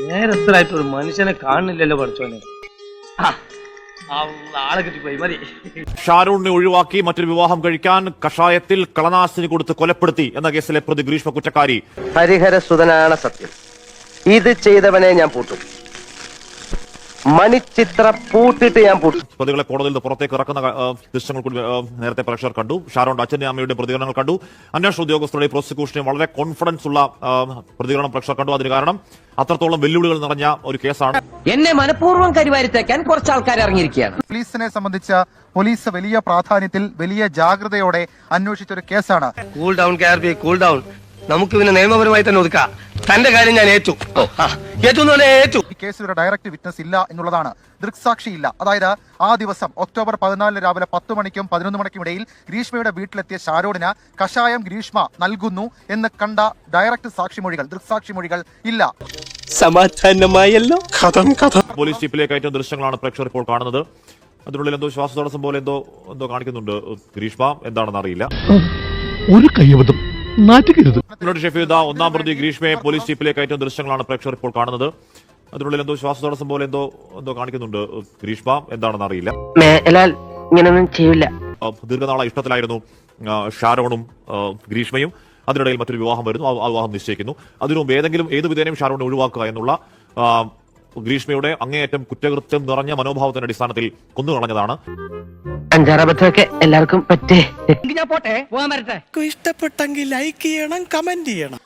നേരത്തിലായിട്ട് ഒരു മനുഷ്യനെ കാണുന്നില്ലല്ലോ പഠിച്ചോനെ. ആളെ കിട്ടിപ്പോയി മതി. ഷാരൂണിനെ ഒഴിവാക്കി മറ്റൊരു വിവാഹം കഴിക്കാൻ കഷായത്തിൽ കളനാശിനി കൊടുത്ത് കൊലപ്പെടുത്തി എന്ന കേസിലെ പ്രതി ഗ്രീഷ്മ കുറ്റക്കാരി. ഹരിഹരസുതനാണ് സത്യം. ഇത് ചെയ്തവനെ ഞാൻ പൂട്ടും. മണിച്ചിത്ര പൂട്ടിട്ട് ഞാൻ പൂട്ടും. പ്രതികളെ കോടതിയിൽ നിന്ന് പുറത്തേക്ക് ഇറക്കുന്ന ദൃശ്യങ്ങൾ കൂടി നേരത്തെ പ്രേക്ഷകർ കണ്ടു. ഷാരോണിന്റെ അച്ഛന്റെ അമ്മയുടെ പ്രതികരണങ്ങൾ കണ്ടു. അന്വേഷണ ഉദ്യോഗസ്ഥരുടെ പ്രോസിക്യൂഷനെ വളരെ കോൺഫിഡൻസ് ഉള്ള പ്രതികരണം പ്രേക്ഷകർ കണ്ടു. അതിന് കാരണം അത്രത്തോളം വെല്ലുവിളികൾ നിറഞ്ഞ ഒരു കേസാണ്. എന്നെ മനഃപൂർവ്വം കരിവാരിത്തേക്കാൻ കുറച്ച് ആൾക്കാർ ഇറങ്ങിയിരിക്കുകയാണ്. പോലീസിനെ സംബന്ധിച്ച് പോലീസ് വലിയ പ്രാധാന്യത്തിൽ വലിയ ജാഗ്രതയോടെ അന്വേഷിച്ചൊരു കേസാണ്. Cool down KRP. Cool down. നമുക്ക് പിന്നെ നിയമപരമായി തന്നെ ഒതുക്കാം. തന്റെ കാര്യം ഞാൻ ഏറ്റു. ഈ കേസിൽ ഒരു ഡയറക്റ്റ് വിറ്റ്നസ് ഇല്ല എന്നുള്ളതാണ്. ദൃക്സാക്ഷിയില്ല. അതായത് ആ ദിവസം ഒക്ടോബർ 14 രാവിലെ 10 മണിക്കും 11 മണിക്കും ഇടയിൽ ഗ്രീഷ്മയുടെ വീട്ടിലെത്തിയ ഷാരോണിന് കഷായം ഗ്രീഷ്മ നൽകുന്നു എന്ന് കണ്ട ഡയറക്റ്റ് സാക്ഷിമൊഴികൾ, ദൃക്സാക്ഷിമൊഴികൾ ഇല്ല. സമാധാനമായല്ലോ. പോലീസ് ജീപ്പിലേക്ക് അയച്ച ദൃശ്യങ്ങളാണ് പ്രേക്ഷകർ ഇപ്പോൾ കാണുന്നത്. അതിനുള്ളിൽ എന്തോ ശ്വാസതടസ്സം പോലെ എന്തോ കാണിക്കുന്നുണ്ട് ഗ്രീഷ്മ. എന്താണെന്ന് അറിയില്ല. ഒരു കയ്യബദ്ധം നാറ്റുകരുത്. ഷെഫീദ ഒന്നാം പ്രതി ഗ്രീഷ്മയെ പോലീസ് ജീപ്പിലേക്ക് അയച്ച ദൃശ്യങ്ങളാണ് പ്രേക്ഷകർ ഇപ്പോൾ കാണുന്നത്. അതിനുള്ളിൽ എന്തോ ശ്വാസതടസ്സം പോലെ എന്തോ കാണിക്കുന്നുണ്ട് ഗ്രീഷ്മ. എന്താണെന്ന് അറിയില്ല. ഇങ്ങനൊന്നും ചെയ്യില്ല. ദീർഘനാള ഇഷ്ടത്തിലായിരുന്നു ഷാരോണും ഗ്രീഷ്മയും. അതിനിടയിൽ മറ്റൊരു വിവാഹം വരുന്നു. ആ വിവാഹം നിശ്ചയിക്കുന്നു. അതിനുമുമ്പ് ഏത് വിധേനയും ഷാരോണിനെ ഒഴിവാക്കുക എന്നുള്ള ഗ്രീഷ്മയുടെ അങ്ങേയറ്റം കുറ്റകൃത്യം നിറഞ്ഞ മനോഭാവത്തിന്റെ അടിസ്ഥാനത്തിൽ കൊന്നുകളഞ്ഞതാണ്. അഞ്ചാറബദ്ധമൊക്കെ എല്ലാവർക്കും പറ്റേ. ഇഷ്ടപ്പെട്ടെങ്കിൽ ലൈക്ക് ചെയ്യണം, കമന്റ് ചെയ്യണം.